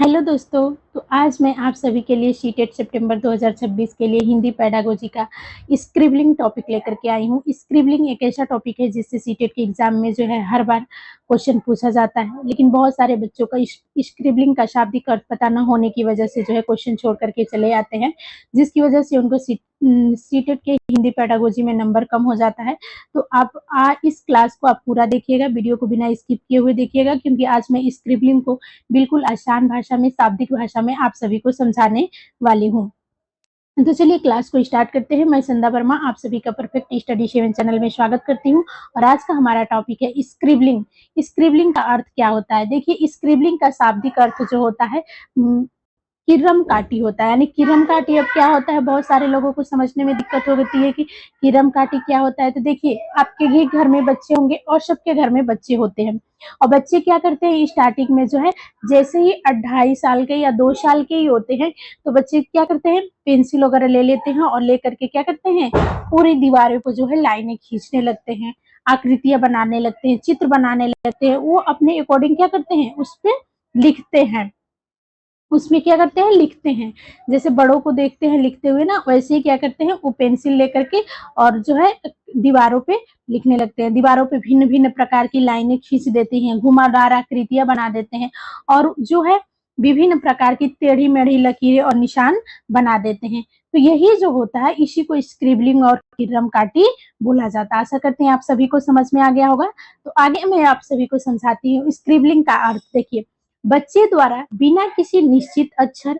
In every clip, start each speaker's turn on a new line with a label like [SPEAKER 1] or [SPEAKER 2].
[SPEAKER 1] Hello दोस्तों। तो आज मैं आप सभी के लिए शीटेट सितंबर 2026 के लिए हिंदी पेडागोजी का स्क्रिबलिंग टॉपिक लेकर के आई हूँ। स्क्रिबलिंग एक ऐसा टॉपिक है जिससे शीटेट के एग्जाम में जो है हर बार क्वेश्चन पूछा जाता है, लेकिन बहुत सारे बच्चों का स्क्रिबलिंग का शाब्दिक अर्थ पता न होने की वजह से जो है क्वेश्चन छोड़ करके चले आते हैं, जिसकी वजह से उनको शीटेट के हिंदी पेडागोजी में नंबर कम हो जाता है। तो आप इस क्लास को आप पूरा देखिएगा, वीडियो को बिना स्किप किए हुए देखिएगा, क्योंकि आज मैं स्क्रिबलिंग को बिल्कुल आसान भाषा में, शाब्दिक भाषा में आप सभी को समझाने वाली हूँ। तो चलिए क्लास को स्टार्ट करते हैं। मैं संध्या वर्मा आप सभी का परफेक्ट स्टडी 7 चैनल में स्वागत करती हूँ और आज का हमारा टॉपिक है स्क्रिबलिंग। स्क्रिबलिंग का अर्थ क्या होता है? देखिए, स्क्रिबलिंग का शाब्दिक अर्थ जो होता है किरम काटी होता है। यानी किरम काटी अब क्या होता है, बहुत सारे लोगों को समझने में दिक्कत हो जाती है कि किरम काटी क्या होता है। तो देखिए, आपके ही घर में बच्चे होंगे और सबके घर में बच्चे होते हैं, और बच्चे क्या करते हैं स्टार्टिंग में जो है, जैसे ही 2.5 साल के या 2 साल के ही होते हैं, तो बच्चे क्या करते हैं, पेंसिल वगैरह ले लेते हैं और लेकर के क्या करते हैं, पूरी दीवारों को जो है लाइनें खींचने लगते हैं, आकृतियां बनाने लगते हैं, चित्र बनाने लगते हैं। वो अपने अकॉर्डिंग क्या करते हैं, उस पर लिखते हैं, उसमें क्या करते हैं, लिखते हैं। जैसे बड़ों को देखते हैं लिखते हुए ना, वैसे ही क्या करते हैं, वो पेंसिल लेकर के और जो है दीवारों पे लिखने लगते हैं। दीवारों पे भिन्न भिन्न प्रकार की लाइनें खींच देते हैं, घुमावदार आकृतियां बना देते हैं, और जो है विभिन्न प्रकार की टेढ़ी मेढ़ी लकीरें और निशान बना देते हैं। तो यही जो होता है, इसी को स्क्रिबलिंग और किरम काटी बोला जाता है। आशा करते हैं आप सभी को समझ में आ गया होगा। तो आगे मैं आप सभी को समझाती हूँ स्क्रिबलिंग का अर्थ। देखिए, बच्चे द्वारा बिना किसी निश्चित अक्षर,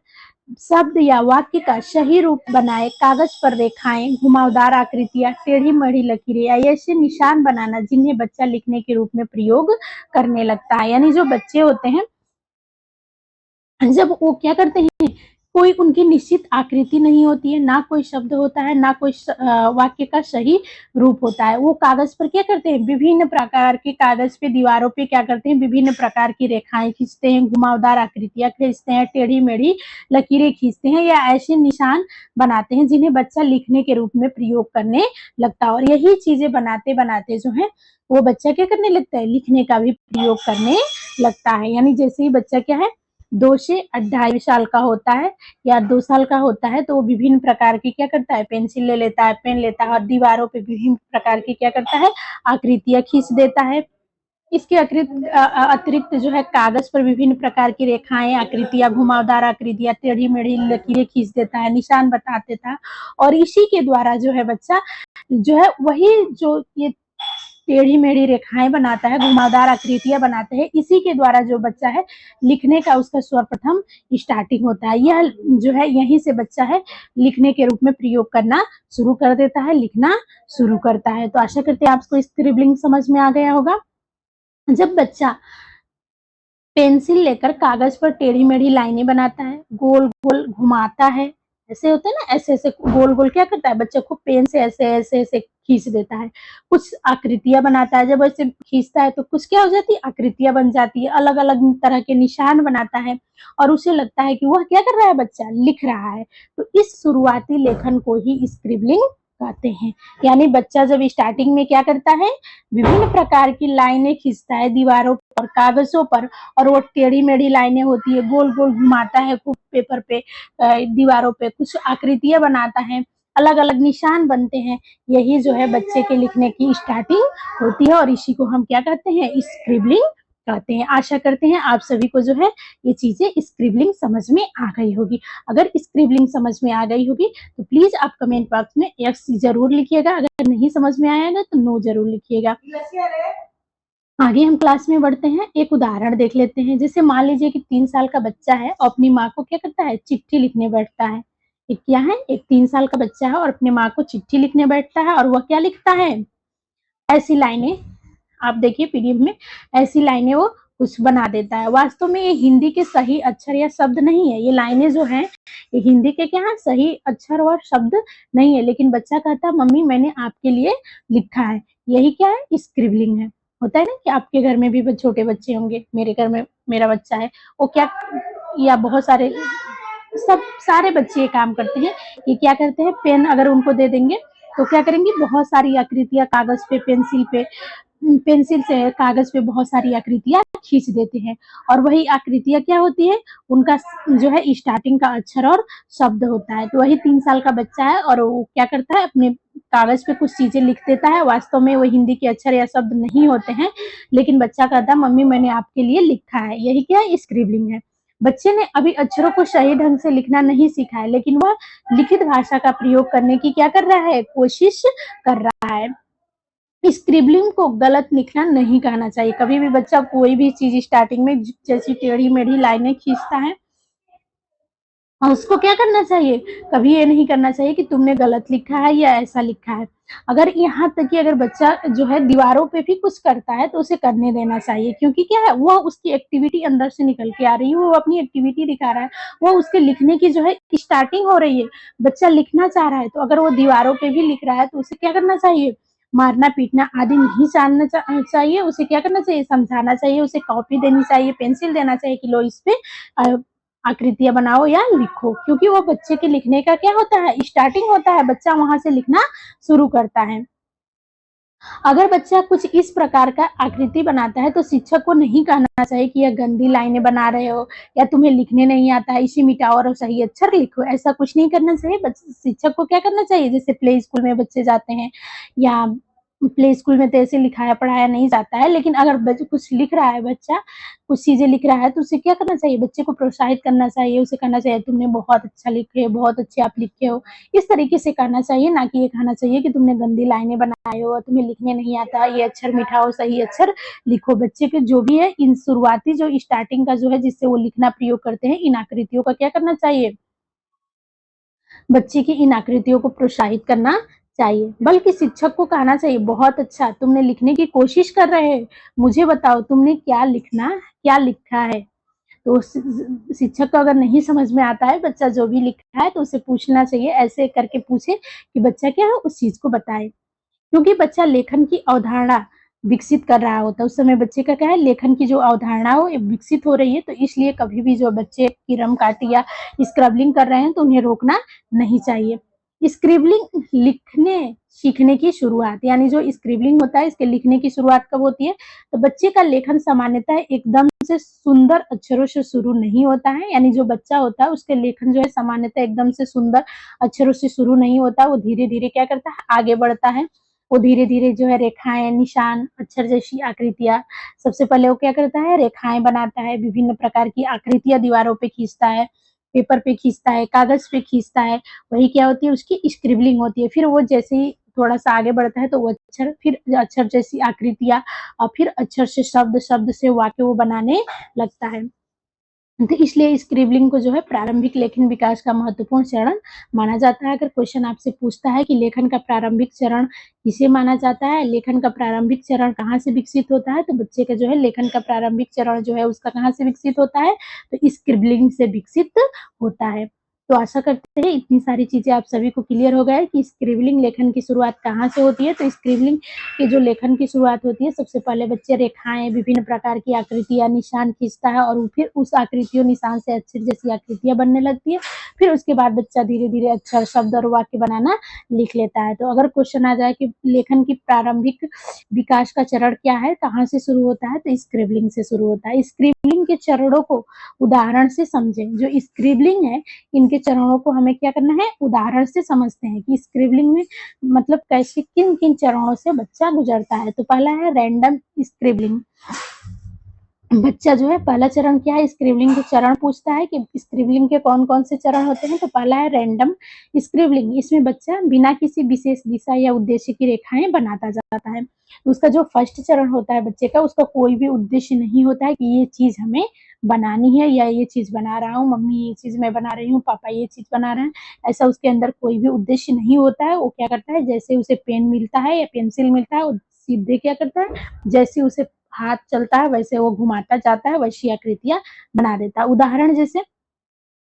[SPEAKER 1] शब्द या वाक्य का सही रूप बनाए कागज पर रेखाएं, घुमावदार आकृतियां, टेढ़ी मेढ़ी लकीरें या ऐसे निशान बनाना जिन्हें बच्चा लिखने के रूप में प्रयोग करने लगता है। यानी जो बच्चे होते हैं, जब वो क्या करते हैं, कोई उनकी निश्चित आकृति नहीं होती है, ना कोई शब्द होता है, ना कोई वाक्य का सही रूप होता है, वो कागज पर क्या करते हैं, विभिन्न प्रकार के कागज पे, दीवारों पे क्या करते हैं, विभिन्न प्रकार की रेखाएं खींचते हैं, घुमावदार आकृतियां खींचते हैं, टेढ़ी मेढ़ी लकीरें खींचते हैं, या ऐसे निशान बनाते हैं जिन्हें बच्चा लिखने के रूप में प्रयोग करने लगता है। और यही चीजें बनाते बनाते जो है, वो बच्चा क्या करने लगता है, लिखने का भी प्रयोग करने लगता है। यानी जैसे ही बच्चा क्या है, 2 से 2.5 साल का होता है या 2 साल का होता है, तो वो विभिन्न प्रकार की क्या करता है, पेंसिल ले लेता है, पेन लेता है और दीवारों पे विभिन्न प्रकार की क्या करता है, आकृतियां खींच देता है। इसके अतिरिक्त जो है, कागज पर विभिन्न प्रकार की रेखाएं, आकृतियां, घुमावदार आकृतियां, टेढ़ी मेढ़ी लकीरें खींच देता है, निशान बता देता है, और इसी के द्वारा जो है बच्चा जो है, वही जो ये टेढ़ी मेढ़ी रेखाएं बनाता है, घुमावदार आकृतियां बनाते हैं, इसी के द्वारा जो बच्चा है लिखने का, उसका सर्वप्रथम स्टार्टिंग होता है। यह जो है, यहीं से बच्चा है लिखने के रूप में प्रयोग करना शुरू कर देता है, लिखना शुरू करता है। तो आशा करते हैं आपको स्क्रिबलिंग समझ में आ गया होगा। जब बच्चा पेंसिल लेकर कागज पर टेढ़ी मेढ़ी लाइनें बनाता है, गोल गोल घुमाता है, ऐसे होते हैं ना, ऐसे ऐसे गोल गोल क्या करता है, बच्चा को पेन से ऐसे ऐसे ऐसे खींच देता है, कुछ आकृतियां बनाता है। जब ऐसे खींचता है तो कुछ क्या हो जाती है, आकृतियां बन जाती है, अलग अलग तरह के निशान बनाता है, और उसे लगता है कि वह क्या कर रहा है, बच्चा लिख रहा है। तो इस शुरुआती लेखन को ही स्क्रिबलिंग कहते हैं। यानी बच्चा जब स्टार्टिंग में क्या करता है, विभिन्न प्रकार की लाइनें खींचता है दीवारों पर, कागजों पर, और वो टेढ़ी मेढ़ी लाइनें होती है, गोल गोल घुमाता है खूब पेपर पे, दीवारों पे कुछ आकृतियां बनाता है, अलग अलग निशान बनते हैं। यही जो है बच्चे के लिखने की स्टार्टिंग होती है, और इसी को हम क्या कहते हैं, स्क्रिबलिंग कहते हैं। आशा करते हैं आप सभी को जो है ये चीजें स्क्रिबलिंग समझ में आ गई होगी। अगर स्क्रिबलिंग समझ में आ गई होगी तो प्लीज आप कमेंट बॉक्स में यस जरूर लिखिएगा, अगर नहीं समझ में आएगा तो नो जरूर लिखिएगा। आगे हम क्लास में बढ़ते हैं, एक उदाहरण देख लेते हैं। जैसे मान लीजिए कि 3 साल का बच्चा है और अपनी माँ को क्या करता है, चिट्ठी लिखने बैठता है। एक क्या है, एक 3 साल का बच्चा है और अपनी माँ को चिट्ठी लिखने बैठता है, और वह क्या लिखता है, ऐसी लाइनें, आप देखिए पीडीएफ में, ऐसी लाइनें वो कुछ बना देता है। वास्तव में ये हिंदी के सही अक्षर या शब्द नहीं है, ये लाइनें जो हैं ये हिंदी के क्या है, सही अक्षर और शब्द नहीं है, लेकिन बच्चा कहता है मम्मी मैंने आपके लिए लिखा है। यही क्या है, स्क्रिबलिंग है। होता है ना कि आपके घर में भी छोटे बच्चे होंगे, मेरे घर में मेरा बच्चा है, वो क्या, या बहुत सारे, सब सारे बच्चे ये काम करते हैं। ये क्या करते हैं, पेन अगर उनको दे देंगे तो क्या करेंगे, बहुत सारी आकृतियां कागज पे, पेंसिल पे पेंसिल से कागज पे बहुत सारी आकृतियां खींच देते हैं, और वही आकृतियां क्या होती है, उनका जो है स्टार्टिंग का अक्षर और शब्द होता है। तो वही 3 साल का बच्चा है और वो क्या करता है, अपने कागज पे कुछ चीजें लिख देता है। वास्तव में वो हिंदी के अक्षर या शब्द नहीं होते हैं, लेकिन बच्चा कहता है मम्मी मैंने आपके लिए लिखा है। यही क्या है, स्क्रिबलिंग है। बच्चे ने अभी अक्षरों को सही ढंग से लिखना नहीं सीखा है, लेकिन वह लिखित भाषा का प्रयोग करने की क्या कर रहा है, कोशिश कर रहा है। स्क्रिबलिंग को गलत लिखना नहीं कहना चाहिए। कभी भी बच्चा कोई भी चीज स्टार्टिंग में जैसी टेढ़ी मेढ़ी लाइनें खींचता है, और उसको क्या करना चाहिए, कभी ये नहीं करना चाहिए कि तुमने गलत लिखा है या ऐसा लिखा है। अगर यहाँ तक कि अगर बच्चा जो है दीवारों पे भी कुछ करता है तो उसे करने देना चाहिए, क्योंकि क्या है, वो उसकी एक्टिविटी अंदर से निकल के आ रही है, वो अपनी एक्टिविटी दिखा रहा है, वो उसके लिखने की जो है स्टार्टिंग हो रही है। बच्चा लिखना चाह रहा है, तो अगर वो दीवारों पे भी लिख रहा है तो उसे क्या करना चाहिए, मारना पीटना आदि नहीं चाहिए। उसे क्या करना चाहिए, समझाना चाहिए, उसे कॉपी देनी चाहिए, पेंसिल देना चाहिए कि लो इस पे आकृतियां बनाओ या लिखो, क्योंकि वो बच्चे के लिखने का क्या होता है, स्टार्टिंग होता है, बच्चा वहां से लिखना शुरू करता है। अगर बच्चा कुछ इस प्रकार का आकृति बनाता है तो शिक्षक को नहीं कहना चाहिए कि यह गंदी लाइनें बना रहे हो या तुम्हें लिखने नहीं आता है, इसे मिटाओ और सही अक्षर लिखो। ऐसा कुछ नहीं करना चाहिए। शिक्षक को क्या करना चाहिए, जैसे प्ले स्कूल में बच्चे जाते हैं, या प्ले स्कूल में तो ऐसे लिखाया पढ़ाया नहीं जाता है, लेकिन अगर कुछ लिख रहा है बच्चा, कुछ चीजें लिख रहा है, तो उसे क्या करना चाहिए, बच्चे को प्रोत्साहित करना चाहिए। उसे कहना चाहिए तुमने बहुत अच्छा लिखे, बहुत अच्छे आप लिखे हो, इस तरीके से कहना चाहिए, ना कि ये कहना चाहिए कि तुमने गंदी लाइनें बनाए हो, तुम्हें लिखने नहीं आता, ये अक्षर मिटाओ, सही अक्षर लिखो। बच्चे के जो भी है, इन शुरुआती जो स्टार्टिंग का जो है जिससे वो लिखना प्रयोग करते हैं, इन आकृतियों का क्या करना चाहिए, बच्चे की इन आकृतियों को प्रोत्साहित करना चाहिए। बल्कि शिक्षक को कहना चाहिए बहुत अच्छा, तुमने लिखने की कोशिश कर रहे हो, मुझे बताओ तुमने क्या लिखा है। तो शिक्षक को अगर नहीं समझ में आता है बच्चा जो भी लिखा है, तो उसे पूछना चाहिए, ऐसे करके पूछे कि बच्चा क्या है उस चीज को बताए। क्योंकि बच्चा लेखन की अवधारणा विकसित कर रहा होता है, उस समय बच्चे का क्या है, लेखन की जो अवधारणा हो विकसित हो रही है। तो इसलिए कभी भी जो बच्चे कीरम काटी या स्क्रबलिंग कर रहे हैं तो उन्हें रोकना नहीं चाहिए। स्क्रिबलिंग लिखने सीखने की शुरुआत, यानी जो स्क्रिबलिंग होता है इसके लिखने की शुरुआत कब होती है, तो बच्चे का लेखन सामान्यतः एकदम से सुंदर अक्षरों से शुरू नहीं होता है। यानी जो बच्चा होता है उसके लेखन जो है सामान्यतः एकदम से सुंदर अक्षरों से शुरू नहीं होता, वो धीरे धीरे क्या करता है, आगे बढ़ता है। वो धीरे धीरे जो है रेखाएं, निशान, अक्षर जैसी आकृतियां, सबसे पहले वो क्या करता है, रेखाएं बनाता है, विभिन्न प्रकार की आकृतियां दीवारों पे खींचता है, पेपर पे खींचता है, कागज पे खींचता है। वही क्या होती है, उसकी स्क्रिबलिंग होती है। फिर वो जैसे ही थोड़ा सा आगे बढ़ता है तो वो अक्षर, फिर अक्षर जैसी आकृतियां, और फिर अक्षर से शब्द, शब्द से वाक्य वो बनाने लगता है। तो इसलिए स्क्रिबलिंग को जो है प्रारंभिक लेखन विकास का महत्वपूर्ण चरण माना जाता है। अगर क्वेश्चन आपसे पूछता है कि लेखन का प्रारंभिक चरण किसे माना जाता है, लेखन का प्रारंभिक चरण कहाँ से विकसित होता है, तो बच्चे का जो है लेखन का प्रारंभिक चरण जो है उसका कहाँ से विकसित होता है, तो स्क्रिबलिंग से विकसित होता है। तो आशा करते हैं इतनी सारी चीजें आप सभी को क्लियर हो गया है कि स्क्रिबलिंग लेखन की शुरुआत कहाँ से होती है। तो स्क्रिबलिंग के जो लेखन की शुरुआत होती है, सबसे पहले बच्चे रेखाएं, विभिन्न प्रकार की आकृतियां, निशान खींचता है, और फिर उस आकृतियों निशान से अक्षर जैसी आकृतियां बनने लगती है। फिर उसके बाद बच्चा धीरे धीरे अक्षर, शब्द और वाक्य बनाना लिख लेता है। तो अगर क्वेश्चन आ जाए कि लेखन की प्रारंभिक विकास का चरण क्या है, कहाँ से शुरू होता है, तो स्क्रिबलिंग से शुरू होता है। स्क्रिबलिंग के चरणों को उदाहरण से समझें। जो स्क्रिबलिंग है, इनके चरणों को हमें क्या करना है, उदाहरण से समझते हैं कि स्क्रिबलिंग में मतलब कैसे किन किन चरणों से बच्चा गुजरता है। तो पहला है रैंडम स्क्रिबलिंग। बच्चा जो है, पहला चरण क्या है, स्क्रिबलिंग के चरण पूछता है कि स्क्रिबलिंग के कौन कौन से चरण होते हैं। तो पहला है रैंडम स्क्रिबलिंग। इसमें बच्चा बिना किसी विशेष दिशा या उद्देश्य की रेखाएं बनाता जाता है। उसका जो फर्स्ट चरण होता है बच्चे का, उसका कोई भी उद्देश्य नहीं होता है कि ये चीज हमें बनानी है, या ये चीज बना रहा हूँ, मम्मी ये चीज मैं बना रही हूँ, पापा ये चीज बना रहे हैं। ऐसा उसके अंदर कोई भी उद्देश्य नहीं होता है। वो क्या करता है, जैसे उसे पेन मिलता है या पेंसिल मिलता है, वो सीधे क्या करता है, जैसे उसे हाथ चलता है वैसे वो घुमाता जाता है, वैसी आकृतियां बना देता है। उदाहरण जैसे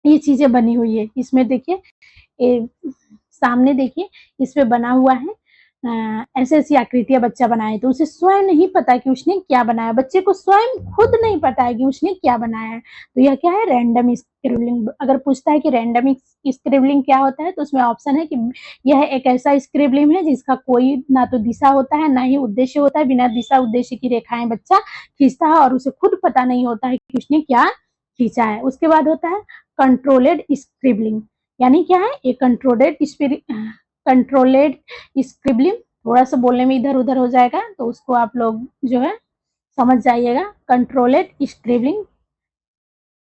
[SPEAKER 1] ये चीजें बनी हुई है, इसमें देखिए, सामने देखिए, इसमें बना हुआ है ऐसी ऐसी आकृतियां बच्चा बनाए, तो उसे स्वयं नहीं पता कि उसने क्या बनाया, बच्चे को स्वयं खुद नहीं पता है कि उसने क्या बनाया है। तो यह क्या है, रैंडम स्क्रिबलिंग। अगर पूछता है कि रैंडम स्क्रिबलिंग क्या होता है, तो उसमें ऑप्शन है कि यह एक ऐसा स्क्रिबलिंग है जिसका कोई ना तो दिशा होता है ना ही उद्देश्य होता है। बिना दिशा उद्देश्य की रेखाएं बच्चा खींचता है और उसे खुद पता नहीं होता है कि उसने क्या खींचा है। उसके बाद होता है कंट्रोलेड स्क्रिबलिंग, यानी क्या है, एक कंट्रोलेड स्क्रिबलिंग। थोड़ा सा बोलने में इधर उधर हो जाएगा, तो उसको आप लोग जो है समझ जाइएगा। कंट्रोलेड स्क्रिबलिंग,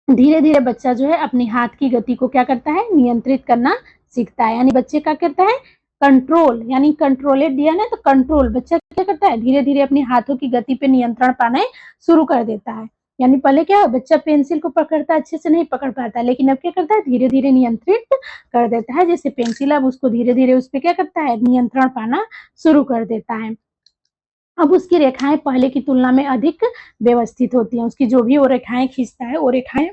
[SPEAKER 1] धीरे धीरे बच्चा जो है अपने हाथ की गति को क्या करता है, नियंत्रित करना सीखता है। यानी बच्चे का करता है कंट्रोल, यानी कंट्रोलेड दिया ना, तो कंट्रोल बच्चा क्या करता है, धीरे धीरे अपने हाथों की गति पे नियंत्रण पाना शुरू कर देता है। यानी पहले क्या है, बच्चा पेंसिल को पकड़ता अच्छे से नहीं पकड़ पाता, लेकिन अब क्या करता है, धीरे धीरे नियंत्रित कर देता है। जैसे पेंसिल, अब उसको धीरे धीरे उस पर क्या करता है, नियंत्रण पाना शुरू कर देता है। अब उसकी रेखाएं पहले की तुलना में अधिक व्यवस्थित होती हैं। उसकी जो भी वो रेखाएं खींचता है, वो रेखाएं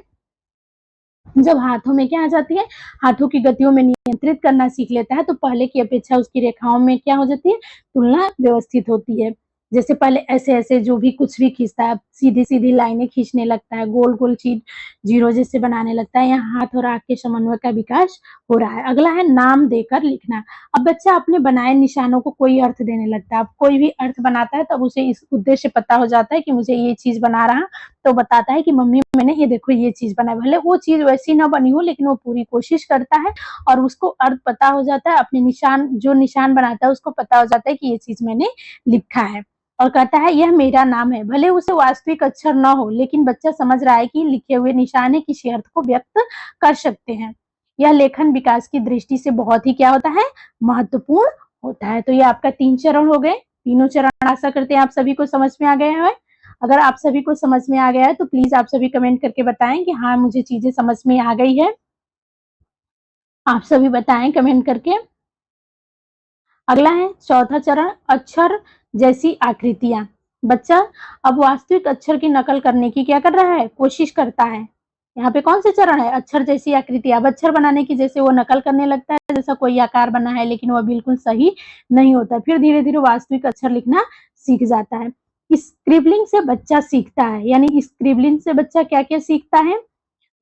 [SPEAKER 1] जब हाथों में क्या आ जाती है, हाथों की गतियों में नियंत्रित करना सीख लेता है, तो पहले की अपेक्षा उसकी रेखाओं में क्या हो जाती है, तुलना व्यवस्थित होती है। जैसे पहले ऐसे ऐसे जो भी कुछ भी खींचता है, सीधी सीधी लाइनें खींचने लगता है, गोल गोल चीज जीरो जैसे बनाने लगता है। यहाँ हाथ और आंख के समन्वय का विकास हो रहा है। अगला है नाम देकर लिखना। अब बच्चा अपने बनाए निशानों को कोई अर्थ देने लगता है। अब कोई भी अर्थ बनाता है, तब उसे इस उद्देश्य पता हो जाता है कि मुझे ये चीज बना रहा, तो बताता है कि मम्मी मैंने ये देखो ये चीज बनाई। भले वो चीज वैसी ना बनी हो, लेकिन वो पूरी कोशिश करता है और उसको अर्थ पता हो जाता है। अपने निशान, जो निशान बनाता है उसको पता हो जाता है कि ये चीज मैंने लिखा है, और कहता है यह मेरा नाम है। भले उसे वास्तविक अक्षर न हो, लेकिन बच्चा समझ रहा है कि लिखे हुए निशान है किसी अर्थ को व्यक्त कर सकते हैं। यह लेखन विकास की दृष्टि से बहुत ही क्या होता है, महत्वपूर्ण होता है। तो ये आपका 3 चरण हो गए। तीनों चरण आशा करते हैं आप सभी को समझ में आ गए हैं। अगर आप सभी को समझ में आ गया है, तो प्लीज आप सभी कमेंट करके बताएं कि हाँ मुझे चीजें समझ में आ गई है। आप सभी बताएं कमेंट करके। अगला है चौथा चरण, अक्षर जैसी आकृतियां। बच्चा अब वास्तविक अक्षर की नकल करने की क्या कर रहा है, कोशिश करता है। यहाँ पे कौन से चरण है, अक्षर जैसी आकृतियां। अब अक्षर बनाने की जैसे वो नकल करने लगता है, जैसा कोई आकार बना है लेकिन वह बिल्कुल सही नहीं होता। फिर धीरे धीरे वास्तविक अक्षर लिखना सीख जाता है। स्क्रिबलिंग से बच्चा सीखता है, यानी स्क्रिबलिंग से बच्चा क्या क्या सीखता है,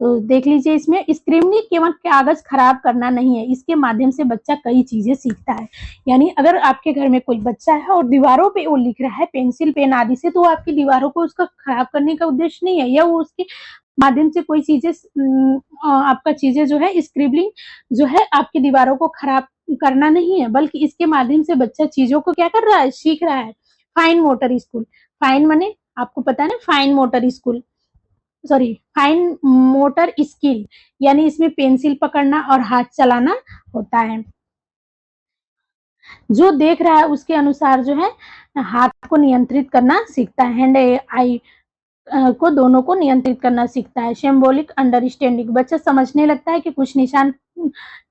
[SPEAKER 1] तो देख लीजिए। इसमें स्क्रिबलिंग केवल कागज खराब करना नहीं है, इसके माध्यम से बच्चा कई चीजें सीखता है। यानी अगर आपके घर में कोई बच्चा है और दीवारों पे वो लिख रहा है पेंसिल पेन आदि से, तो आपकी दीवारों को उसका खराब करने का उद्देश्य नहीं है, या वो उसके माध्यम से कोई चीजें आपका चीजें जो है स्क्रिबलिंग जो है आपकी दीवारों को खराब करना नहीं है, बल्कि इसके माध्यम से बच्चा चीजों को क्या कर रहा है, सीख रहा है। फाइन मोटर स्कूल, फाइन माने आपको पता है ना, fine motor school, sorry fine motor skill, यानी इसमें पेंसिल पकड़ना और हाथ चलाना होता है। जो देख रहा है उसके अनुसार जो है हाथ को नियंत्रित करना सीखता है। हैंड आई को दोनों को नियंत्रित करना सीखता है। सिंबॉलिक अंडरस्टैंडिंग, बच्चा समझने लगता है कि कुछ निशान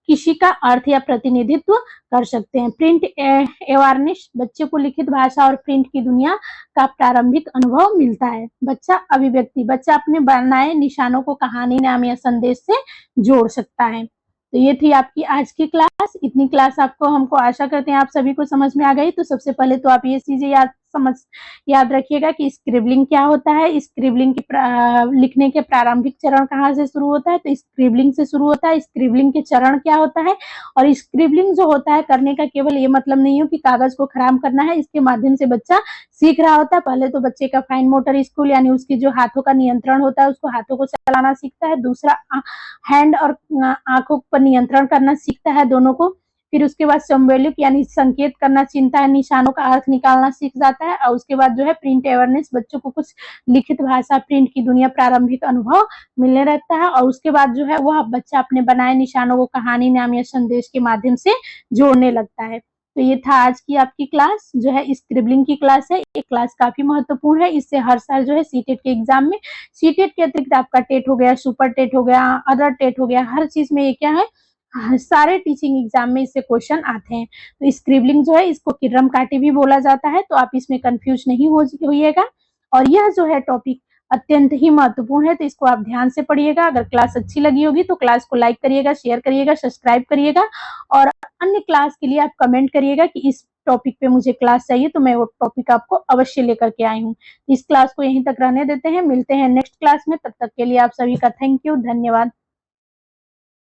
[SPEAKER 1] किसी का अर्थ या प्रतिनिधित्व कर सकते हैं। प्रिंट अवेयरनेस, बच्चे को लिखित भाषा और प्रिंट की दुनिया का प्रारंभिक अनुभव मिलता है। बच्चा अभिव्यक्ति, बच्चा अपने बनाए निशानों को कहानी, नाम या संदेश से जोड़ सकता है। तो ये थी आपकी आज की क्लास। इतनी क्लास आपको, हमको आशा करते हैं आप सभी को समझ में आ गई। तो सबसे पहले तो आप ये चीजें याद रखिएगा कि स्क्रिबलिंग क्या होता है। स्क्रिबलिंग की लिखने के प्रारंभिक चरण कहाँ से शुरू होता है, तो स्क्रिबलिंग से शुरू होता है। स्क्रिबलिंग के चरण क्या होता है, और स्क्रिबलिंग जो होता है करने का केवल ये मतलब नहीं हो कि कागज को खराब करना है, इसके माध्यम से बच्चा सीख रहा होता है। पहले तो बच्चे का फाइन मोटर स्कूल, यानी उसकी जो हाथों का नियंत्रण होता है, उसको हाथों को चलाना सीखता है। दूसरा हैंड और आंखों पर नियंत्रण करना सीखता है, दोनों को। फिर उसके बाद सिंबॉलिक यानी संकेत करना चिंता है, निशानों का अर्थ निकालना सीख जाता है। और उसके बाद जो है प्रिंट अवेयरनेस, बच्चों को कुछ लिखित भाषा, प्रिंट की दुनिया, प्रारंभिक अनुभव मिलने रहता है। और उसके बाद जो है वह बच्चा अपने बनाए निशानों को कहानी, नाम या संदेश के माध्यम से जोड़ने लगता है। तो ये था आज की आपकी क्लास, जो है स्क्रिबलिंग की क्लास है। ये क्लास काफी महत्वपूर्ण है, इससे हर साल जो है सीटेट के एग्जाम में, सीटेट के अतिरिक्त आपका टेट हो गया, सुपर टेट हो गया, अदर टेट हो गया, हर चीज में ये क्या है, सारे टीचिंग एग्जाम में इससे क्वेश्चन आते हैं। तो स्क्रिबलिंग जो है इसको किर्रम काटी भी बोला जाता है, तो आप इसमें कंफ्यूज नहीं होइएगा। और यह जो है टॉपिक अत्यंत ही महत्वपूर्ण है, तो इसको आप ध्यान से पढ़िएगा। अगर क्लास अच्छी लगी होगी तो क्लास को लाइक करिएगा, शेयर करिएगा, सब्सक्राइब करिएगा, और अन्य क्लास के लिए आप कमेंट करिएगा कि इस टॉपिक पे मुझे क्लास चाहिए तो मैं वो टॉपिक आपको अवश्य लेकर के आई हूँ। इस क्लास को यहीं तक रहने देते हैं, मिलते हैं नेक्स्ट क्लास में, तब तक के लिए आप सभी का थैंक यू, धन्यवाद।